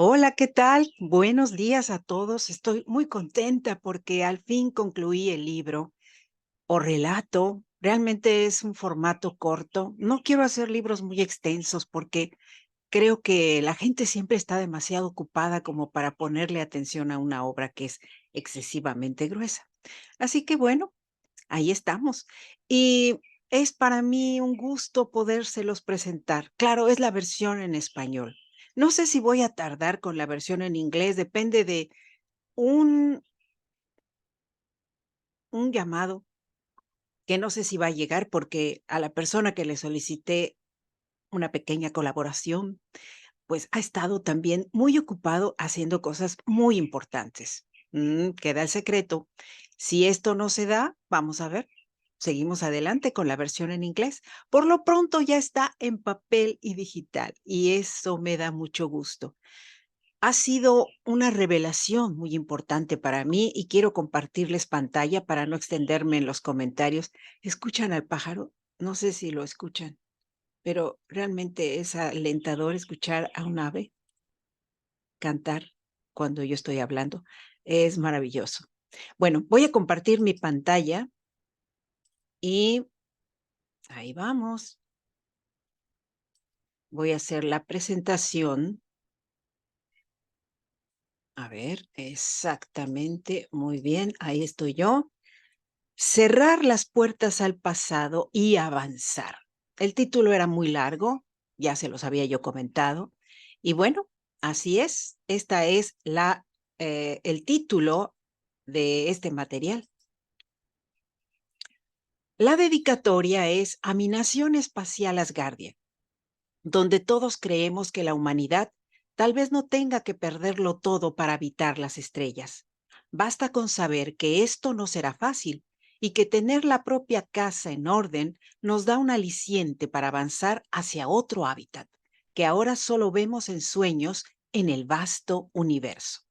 Hola, ¿qué tal? Buenos días a todos. Estoy muy contenta porque al fin concluí el libro o relato. Realmente es un formato corto. No quiero hacer libros muy extensos porque creo que la gente siempre está demasiado ocupada como para ponerle atención a una obra que es excesivamente gruesa. Así que bueno, ahí estamos. Y es para mí un gusto podérselos presentar. Claro, es la versión en español. No sé si voy a tardar con la versión en inglés, depende de un, un llamado que no sé si va a llegar porque a la persona que le solicité una pequeña colaboración, pues ha estado también muy ocupado haciendo cosas muy importantes. Queda el secreto. Si esto no se da, vamos a ver. Seguimos adelante con la versión en inglés. Por lo pronto ya está en papel y digital y eso me da mucho gusto. Ha sido una revelación muy importante para mí y quiero compartirles pantalla para no extenderme en los comentarios. ¿Escuchan al pájaro? No sé si lo escuchan, pero realmente es alentador escuchar a un ave cantar cuando yo estoy hablando. Es maravilloso. Bueno, voy a compartir mi pantalla y ahí vamos. Voy a hacer la presentación. A ver, exactamente, muy bien, ahí estoy yo. Cerrar las puertas al pasado y avanzar. El título era muy largo, ya se los había yo comentado. Y bueno, así es. Esta es el título de este material. La dedicatoria es a mi nación espacial Asgardia, donde todos creemos que la humanidad tal vez no tenga que perderlo todo para habitar las estrellas. Basta con saber que esto no será fácil y que tener la propia casa en orden nos da un aliciente para avanzar hacia otro hábitat, que ahora solo vemos en sueños en el vasto universo.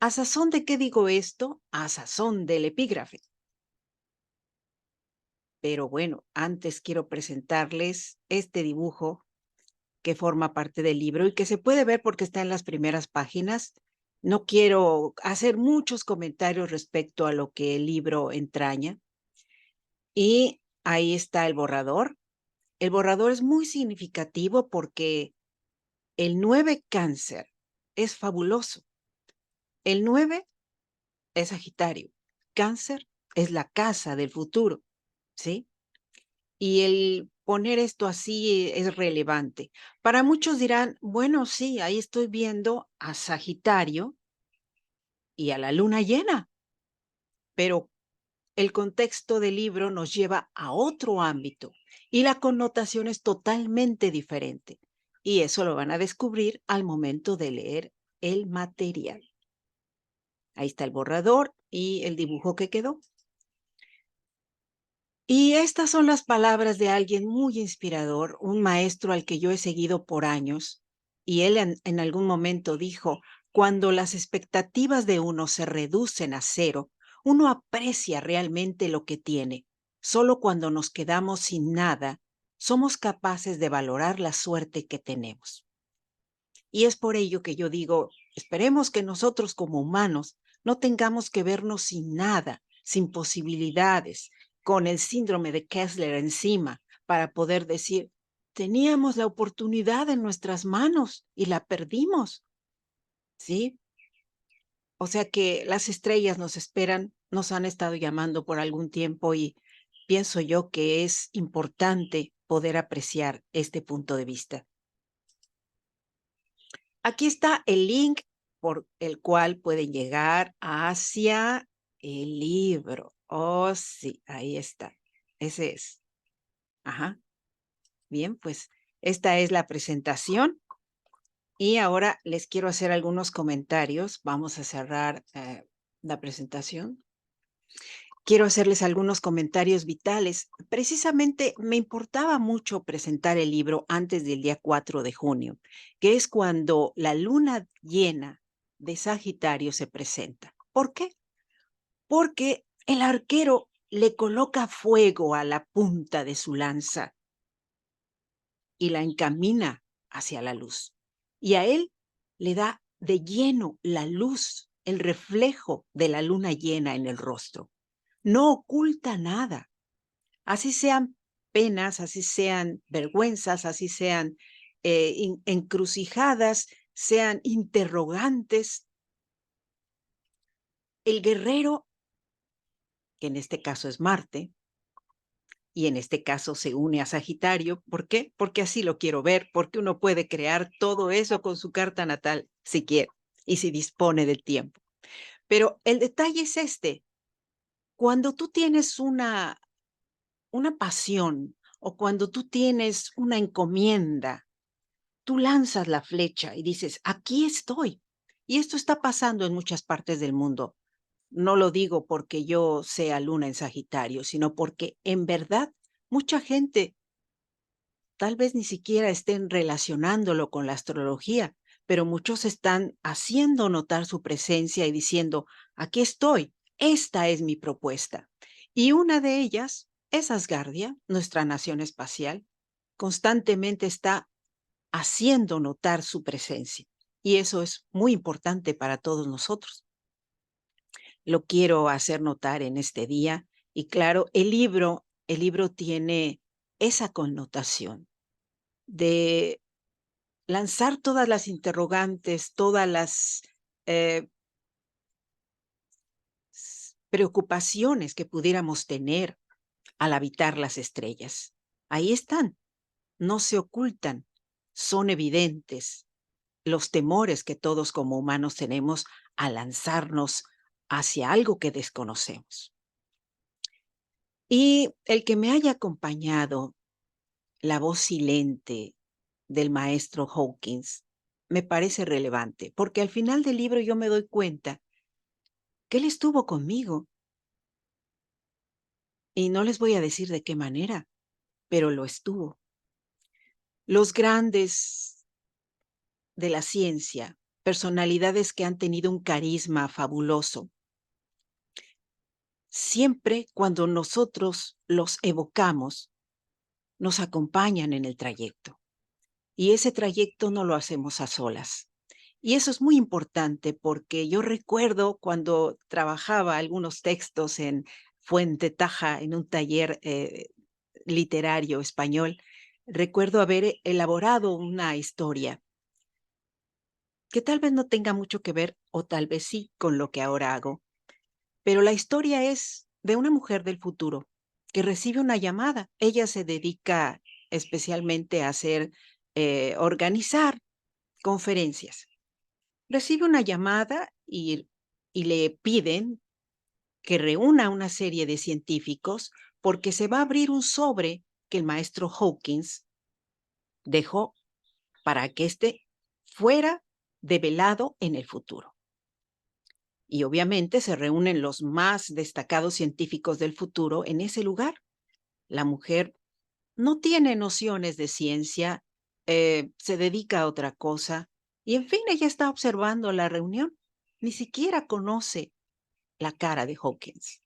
¿A sazón de qué digo esto? A sazón del epígrafe. Pero bueno, antes quiero presentarles este dibujo que forma parte del libro y que se puede ver porque está en las primeras páginas. No quiero hacer muchos comentarios respecto a lo que el libro entraña. Y ahí está el borrador. El borrador es muy significativo porque el 9 cáncer es fabuloso. El 9 es Sagitario. Cáncer es la casa del futuro, ¿sí? Y el poner esto así es relevante. Para muchos dirán, bueno, sí, ahí estoy viendo a Sagitario y a la luna llena, pero el contexto del libro nos lleva a otro ámbito y la connotación es totalmente diferente. Y eso lo van a descubrir al momento de leer el material. Ahí está el borrador y el dibujo que quedó. Y estas son las palabras de alguien muy inspirador, un maestro al que yo he seguido por años, y él en algún momento dijo, cuando las expectativas de uno se reducen a cero, uno aprecia realmente lo que tiene. Solo cuando nos quedamos sin nada, somos capaces de valorar la suerte que tenemos. Y es por ello que yo digo, esperemos que nosotros como humanos no tengamos que vernos sin nada, sin posibilidades, con el síndrome de Kessler encima, para poder decir, teníamos la oportunidad en nuestras manos y la perdimos, ¿sí? O sea que las estrellas nos esperan, nos han estado llamando por algún tiempo y pienso yo que es importante poder apreciar este punto de vista. Aquí está el link por el cual pueden llegar hacia el libro. Oh, sí, ahí está. Ese es. Ajá. Bien, pues esta es la presentación y ahora les quiero hacer algunos comentarios. Vamos a cerrar la presentación. Quiero hacerles algunos comentarios vitales. Precisamente me importaba mucho presentar el libro antes del día 4 de junio, que es cuando la luna llena de Sagitario se presenta. ¿Por qué? Porque el arquero le coloca fuego a la punta de su lanza y la encamina hacia la luz. Y a él le da de lleno la luz, el reflejo de la luna llena en el rostro. No oculta nada. Así sean penas, así sean vergüenzas, así sean encrucijadas, sean interrogantes. El guerrero, que en este caso es Marte, y en este caso se une a Sagitario. ¿Por qué? Porque así lo quiero ver, porque uno puede crear todo eso con su carta natal si quiere y si dispone del tiempo. Pero el detalle es este: cuando tú tienes una pasión o cuando tú tienes una encomienda, tú lanzas la flecha y dices, aquí estoy. Y esto está pasando en muchas partes del mundo. No lo digo porque yo sea luna en Sagitario, sino porque en verdad mucha gente tal vez ni siquiera estén relacionándolo con la astrología, pero muchos están haciendo notar su presencia y diciendo, aquí estoy, esta es mi propuesta. Y una de ellas es Asgardia, nuestra nación espacial. Constantemente está haciendo notar su presencia. Y eso es muy importante para todos nosotros. Lo quiero hacer notar en este día. Y claro, el libro tiene esa connotación de lanzar todas las interrogantes, todas las preocupaciones que pudiéramos tener al habitar las estrellas. Ahí están, no se ocultan, son evidentes los temores que todos como humanos tenemos a lanzarnos hacia algo que desconocemos. Y el que me haya acompañado la voz silente del maestro Hawkins me parece relevante, porque al final del libro yo me doy cuenta que él estuvo conmigo y no les voy a decir de qué manera, pero lo estuvo. Los grandes de la ciencia, personalidades que han tenido un carisma fabuloso, siempre cuando nosotros los evocamos, nos acompañan en el trayecto. Y ese trayecto no lo hacemos a solas. Y eso es muy importante porque yo recuerdo cuando trabajaba algunos textos en Fuente Taja, en un taller literario español, recuerdo haber elaborado una historia que tal vez no tenga mucho que ver, o tal vez sí, con lo que ahora hago. Pero la historia es de una mujer del futuro que recibe una llamada. Ella se dedica especialmente a organizar conferencias. Recibe una llamada y le piden que reúna una serie de científicos porque se va a abrir un sobre que el maestro Hawkins dejó para que éste fuera develado en el futuro. Y obviamente se reúnen los más destacados científicos del futuro en ese lugar. La mujer no tiene nociones de ciencia, se dedica a otra cosa y en fin, ella está observando la reunión. Ni siquiera conoce la cara de Hawkins.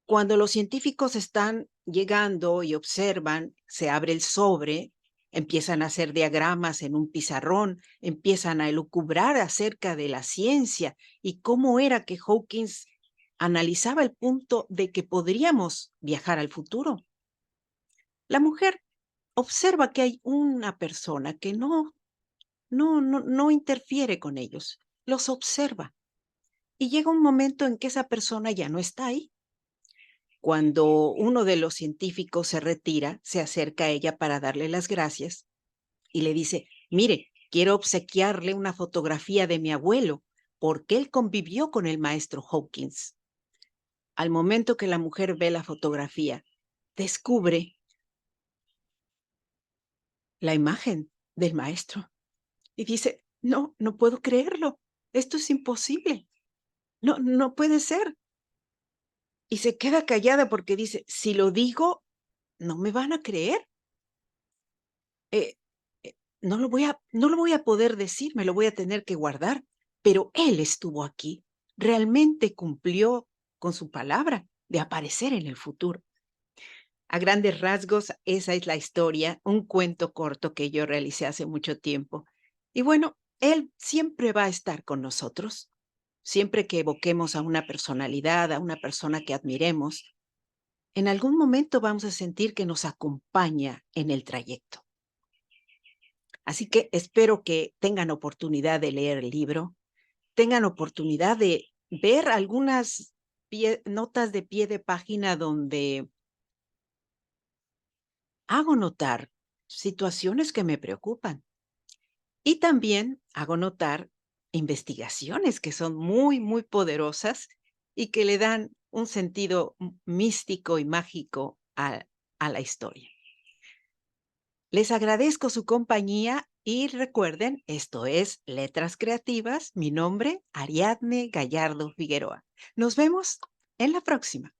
Cuando los científicos están llegando y observan, se abre el sobre, empiezan a hacer diagramas en un pizarrón, empiezan a elucubrar acerca de la ciencia y cómo era que Hawkins analizaba el punto de que podríamos viajar al futuro. La mujer observa que hay una persona que no interfiere con ellos, los observa. Y llega un momento en que esa persona ya no está ahí. Cuando uno de los científicos se retira, se acerca a ella para darle las gracias y le dice, mire, quiero obsequiarle una fotografía de mi abuelo porque él convivió con el maestro Hawkins. Al momento que la mujer ve la fotografía, descubre la imagen del maestro y dice, no, no puedo creerlo, esto es imposible, no puede ser. Y se queda callada porque dice, si lo digo, no me van a creer. Eh, no lo voy a poder decir, me lo voy a tener que guardar, pero él estuvo aquí, realmente cumplió con su palabra de aparecer en el futuro. A grandes rasgos, esa es la historia, un cuento corto que yo realicé hace mucho tiempo. Y bueno, Él siempre va a estar con nosotros. Siempre que evoquemos a una personalidad, a una persona que admiremos, en algún momento vamos a sentir que nos acompaña en el trayecto. Así que espero que tengan oportunidad de leer el libro, tengan oportunidad de ver algunas notas de pie de página donde hago notar situaciones que me preocupan y también hago notar investigaciones que son muy, muy poderosas y que le dan un sentido místico y mágico a la historia. Les agradezco su compañía y recuerden, esto es Letras Creativas. Mi nombre, Ariadne Gallardo Figueroa. Nos vemos en la próxima.